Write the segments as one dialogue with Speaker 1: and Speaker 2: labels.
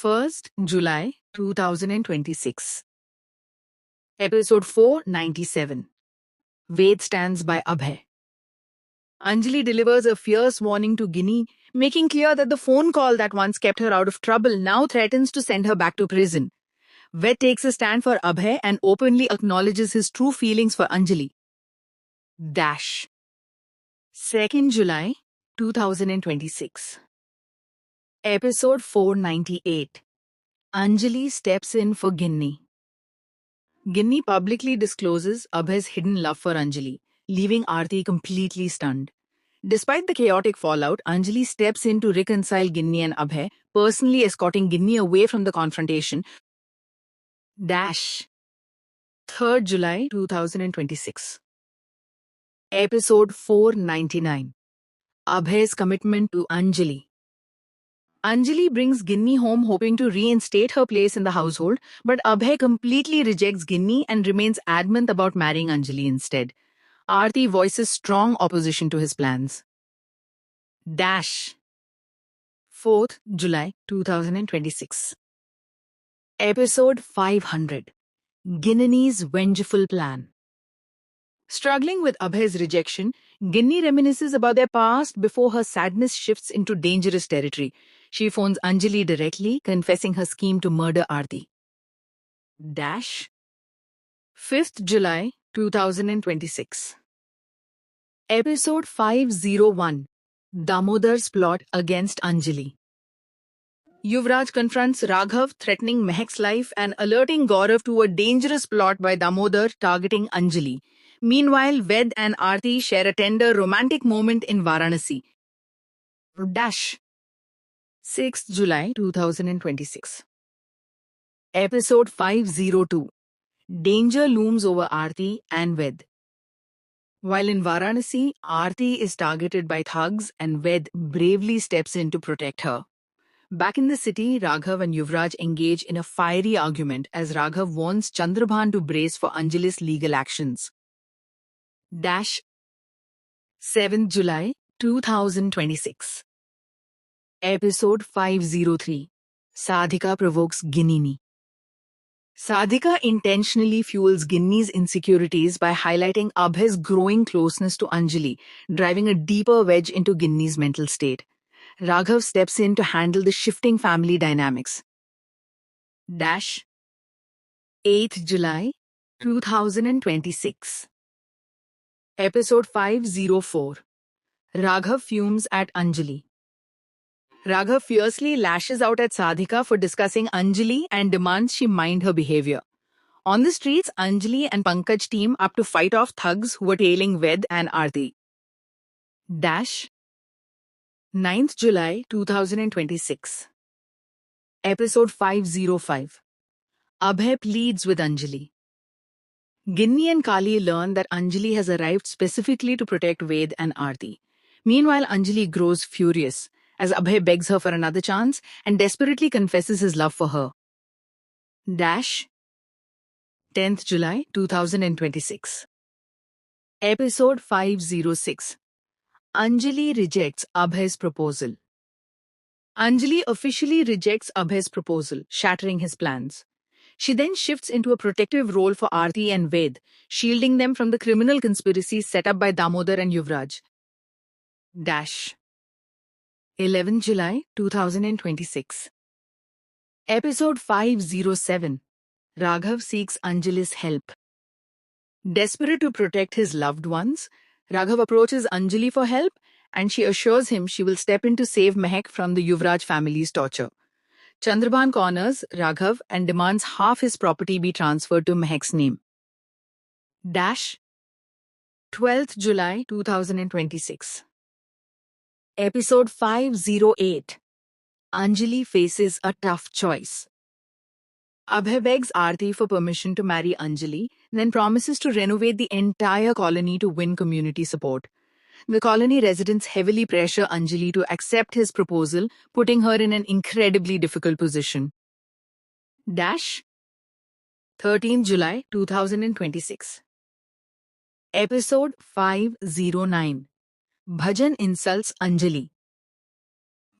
Speaker 1: 1st July 2026. Episode 497. Ved stands by Abhay. Anjali delivers a fierce warning to Ginny, making clear that the phone call that once kept her out of trouble now threatens to send her back to prison. Ved takes a stand for Abhay and openly acknowledges his true feelings for Anjali. Dash. 2nd July 2026. Episode 498. Anjali steps in for Ginny. Ginny publicly discloses Abhay's hidden love for Anjali, leaving Aarti completely stunned. Despite the chaotic fallout, Anjali steps in to reconcile Ginny and Abhay, personally escorting Ginny away from the confrontation. Dash. 3rd July 2026. Episode 499. Abhay's commitment to Anjali. Anjali brings Ginny home hoping to reinstate her place in the household, but Abhay completely rejects Ginny and remains adamant about marrying Anjali instead. Aarti voices strong opposition to his plans. Dash. 4th July 2026. Episode 500. Ginny's Vengeful Plan. Struggling with Abhay's rejection, Ginny reminisces about their past before her sadness shifts into dangerous territory. She phones Anjali directly, confessing her scheme to murder Aarti. Dash. 5th July 2026. Episode 501. Damodar's Plot Against Anjali. Yuvraj confronts Raghav, threatening Mehak's life and alerting Gaurav to a dangerous plot by Damodar targeting Anjali. Meanwhile, Ved and Aarti share a tender romantic moment in Varanasi. Dash. 6th July 2026. Episode 502. Danger looms over Aarti and Ved. While in Varanasi, Aarti is targeted by thugs and Ved bravely steps in to protect her. Back in the city, Raghav and Yuvraj engage in a fiery argument as Raghav warns Chandrabhan to brace for Anjali's legal actions. Dash. 7th July 2026. Episode 503. Sadhika provokes Ginny. Sadhika intentionally fuels Ginny's insecurities by highlighting Abhay's growing closeness to Anjali, driving a deeper wedge into Ginny's mental state. Raghav steps in to handle the shifting family dynamics. Dash. 8th July 2026. Episode 504. Raghav fumes at Anjali. Raghav fiercely lashes out at Sadhika for discussing Anjali and demands she mind her behavior. On the streets, Anjali and Pankaj team up to fight off thugs who were tailing Ved and Aarti. Dash. 9th July 2026. Episode 505. Abhay pleads with Anjali. Ginny and Kali learn that Anjali has arrived specifically to protect Ved and Aarti. Meanwhile, Anjali grows furious as Abhay begs her for another chance and desperately confesses his love for her. Dash. 10th July 2026. Episode 506. Anjali rejects Abhay's proposal. Anjali officially rejects Abhay's proposal, shattering his plans. She then shifts into a protective role for Aarti and Ved, shielding them from the criminal conspiracies set up by Damodar and Yuvraj. Dash. 11th July 2026. Episode 507. Raghav seeks Anjali's help. Desperate to protect his loved ones, Raghav approaches Anjali for help and she assures him she will step in to save Mehak from the Yuvraj family's torture. Chandrabhan corners Raghav and demands half his property be transferred to Mehak's name. Dash. 12th July 2026. Episode 508. Anjali faces a tough choice. Abhay begs Aarti for permission to marry Anjali, then promises to renovate the entire colony to win community support. The colony residents heavily pressure Anjali to accept his proposal, putting her in an incredibly difficult position. Dash. 13th July 2026. Episode 509. Bhajan insults Anjali.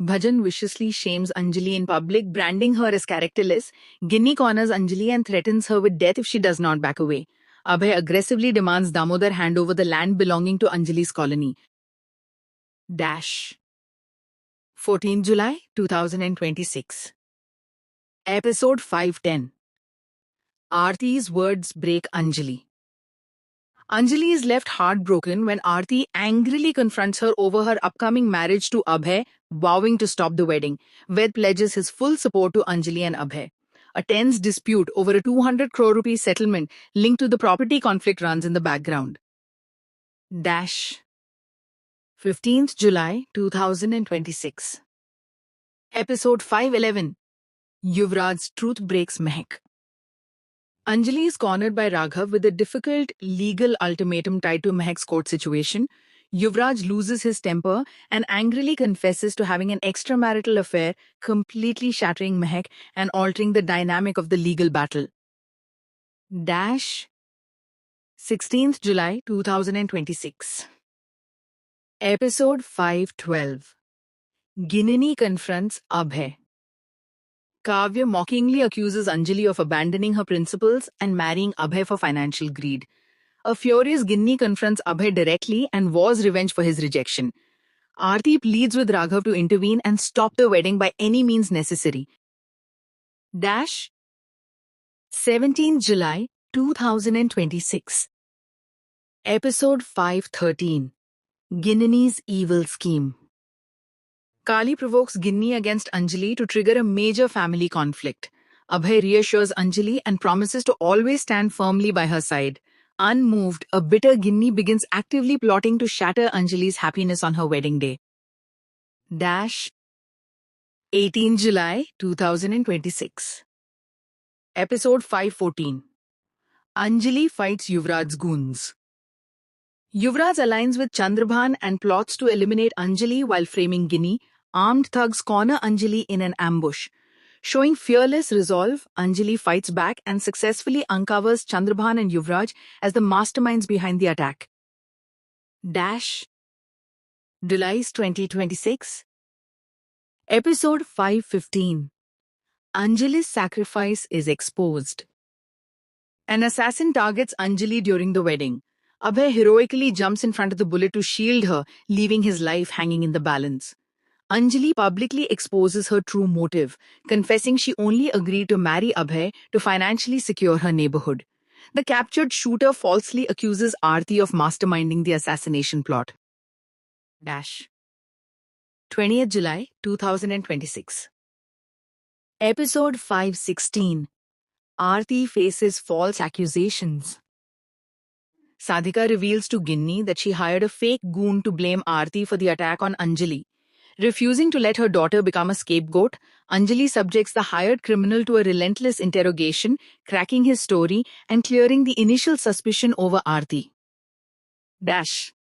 Speaker 1: Bhajan viciously shames Anjali in public, branding her as characterless. Ginny corners Anjali and threatens her with death if she does not back away. Abhay aggressively demands Damodar hand over the land belonging to Anjali's colony. Dash. 14th July 2026. Episode 510. Aarti's words break Anjali. Anjali is left heartbroken when Aarti angrily confronts her over her upcoming marriage to Abhay, vowing to stop the wedding. Ved pledges his full support to Anjali and Abhay. A tense dispute over a 200 crore rupee settlement linked to the property conflict runs in the background. Dash. 15th July 2026. Episode 511. Yuvraj's truth breaks Mehak. Anjali is cornered by Raghav with a difficult legal ultimatum tied to Mehak's court situation. Yuvraj loses his temper and angrily confesses to having an extramarital affair, completely shattering Mehak and altering the dynamic of the legal battle. Dash. 16th July 2026. Episode 512. Ginini confronts Abhay. Kavya mockingly accuses Anjali of abandoning her principles and marrying Abhay for financial greed. A furious Ginni confronts Abhay directly and vows revenge for his rejection. Aarti pleads with Raghav to intervene and stop the wedding by any means necessary. Dash. 17th July 2026. Episode 513. Ginini's evil scheme. Kali provokes Ginni against Anjali to trigger a major family conflict. Abhay reassures Anjali and promises to always stand firmly by her side. Unmoved, a bitter Ginni begins actively plotting to shatter Anjali's happiness on her wedding day. Dash. 18 July 2026. Episode 514. Anjali fights Yuvraj's goons. Yuvraj aligns with Chandrabhan and plots to eliminate Anjali while framing Ginni. Armed thugs corner Anjali in an ambush. Showing fearless resolve, Anjali fights back and successfully uncovers Chandrabhan and Yuvraj as the masterminds behind the attack. Dash. July 2026. Episode 515. Anjali's sacrifice is exposed. An assassin targets Anjali during the wedding. Abhay heroically jumps in front of the bullet to shield her, leaving his life hanging in the balance. Anjali publicly exposes her true motive, confessing she only agreed to marry Abhay to financially secure her neighborhood. The captured shooter falsely accuses Aarti of masterminding the assassination plot. Dash. 20th July 2026. Episode 516. Aarti faces false accusations. Sadhika reveals to Ginni that she hired a fake goon to blame Aarti for the attack on Anjali. Refusing to let her daughter become a scapegoat, Anjali subjects the hired criminal to a relentless interrogation, cracking his story and clearing the initial suspicion over Aarti. Dash.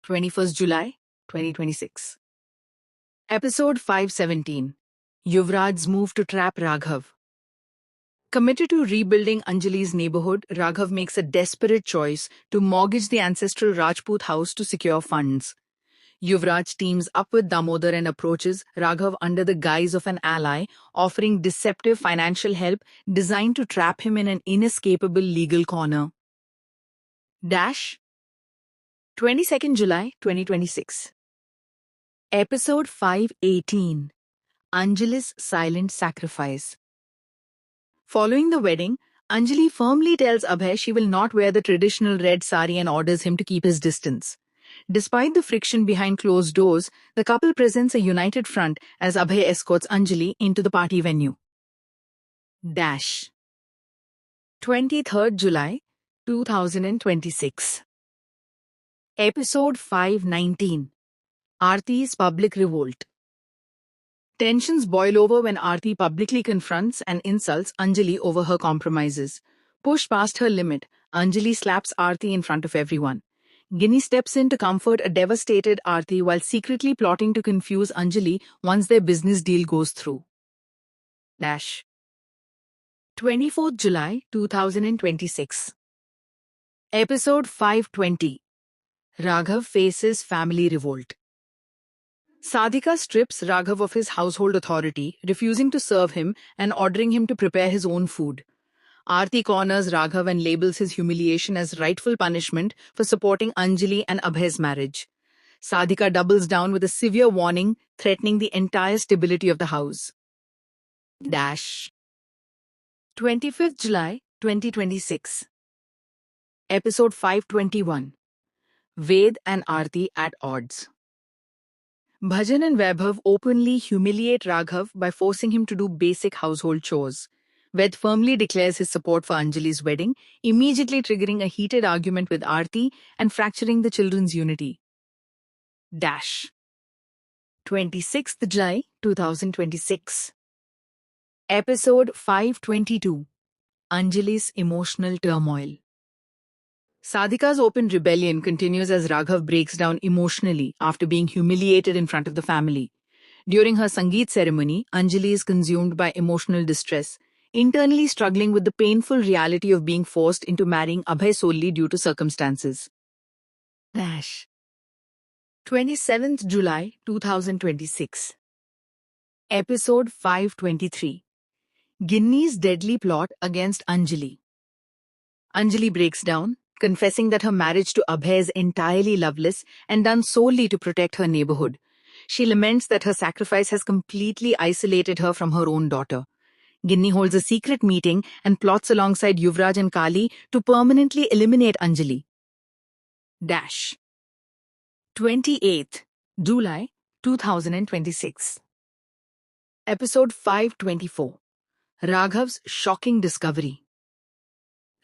Speaker 1: 21st July 2026. Episode 517. Yuvraj's move to trap Raghav. Committed to rebuilding Anjali's neighborhood, Raghav makes a desperate choice to mortgage the ancestral Rajput house to secure funds. Yuvraj teams up with Damodar and approaches Raghav under the guise of an ally, offering deceptive financial help designed to trap him in an inescapable legal corner. Dash. 22nd July 2026. Episode 518. Anjali's silent sacrifice. Following the wedding, Anjali firmly tells Abhay she will not wear the traditional red sari and orders him to keep his distance. Despite the friction behind closed doors, the couple presents a united front as Abhay escorts Anjali into the party venue. Dash. 23rd July 2026. Episode 519. Aarti's public revolt. Tensions boil over when Aarti publicly confronts and insults Anjali over her compromises. Pushed past her limit, Anjali slaps Aarti in front of everyone. Ginni steps in to comfort a devastated Aarti while secretly plotting to confuse Anjali once their business deal goes through. Dash. 24th July 2026. Episode 520. Raghav faces family revolt. Sadhika strips Raghav of his household authority, refusing to serve him and ordering him to prepare his own food. Aarti corners Raghav and labels his humiliation as rightful punishment for supporting Anjali and Abhay's marriage. Sadhika doubles down with a severe warning, threatening the entire stability of the house. Dash. 25th July 2026. Episode 521. Ved and Aarti at odds. Bhajan and Vaibhav openly humiliate Raghav by forcing him to do basic household chores. Ved firmly declares his support for Anjali's wedding, immediately triggering a heated argument with Aarti and fracturing the children's unity. Dash. 26th July 2026. Episode 522. Anjali's emotional turmoil. Sadhika's open rebellion continues as Raghav breaks down emotionally after being humiliated in front of the family. During her Sangeet ceremony, Anjali is consumed by emotional distress, internally struggling with the painful reality of being forced into marrying Abhay solely due to circumstances. Dash. 27th July 2026. Episode 523. Ginny's deadly plot against Anjali. Anjali breaks down, confessing that her marriage to Abhay is entirely loveless and done solely to protect her neighborhood. She laments that her sacrifice has completely isolated her from her own daughter. Ginny holds a secret meeting and plots alongside Yuvraj and Kali to permanently eliminate Anjali. Dash. 28th July 2026. Episode 524. Raghav's shocking discovery.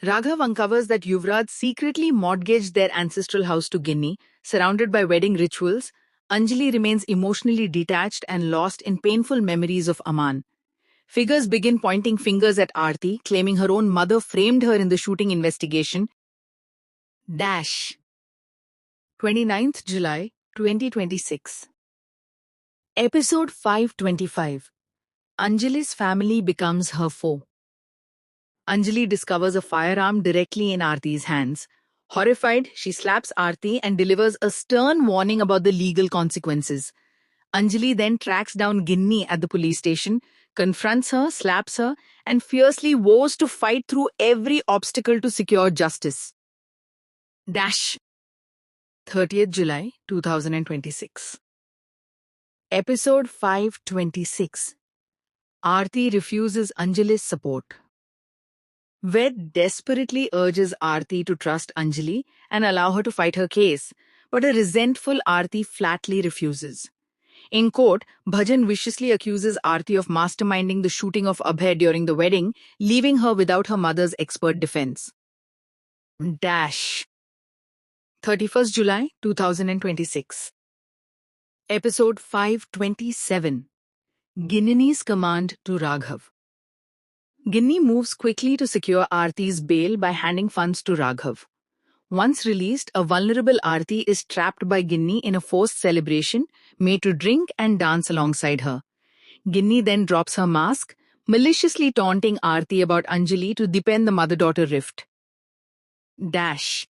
Speaker 1: Raghav uncovers that Yuvraj secretly mortgaged their ancestral house to Ginny, surrounded by wedding rituals. Anjali remains emotionally detached and lost in painful memories of Aman. Figures begin pointing fingers at Aarti, claiming her own mother framed her in the shooting investigation. Dash. 29th July 2026. Episode 525. Anjali's family becomes her foe. Anjali discovers a firearm directly in Aarti's hands. Horrified, she slaps Aarti and delivers a stern warning about the legal consequences. Anjali then tracks down Ginny at the police station, confronts her, slaps her, and fiercely vows to fight through every obstacle to secure justice. Dash. 30th July 2026. Episode 526. Aarti refuses Anjali's support. Ved desperately urges Aarti to trust Anjali and allow her to fight her case, but a resentful Aarti flatly refuses. In court, Bhajan viciously accuses Aarti of masterminding the shooting of Abhay during the wedding, leaving her without her mother's expert defense. Dash. 31st July 2026. Episode 527. Ginny's command to Raghav. Ginny moves quickly to secure Aarti's bail by handing funds to Raghav. Once released, a vulnerable Aarti is trapped by Ginny in a forced celebration, made to drink and dance alongside her. Ginny then drops her mask, maliciously taunting Aarti about Anjali to deepen the mother-daughter rift. Dash.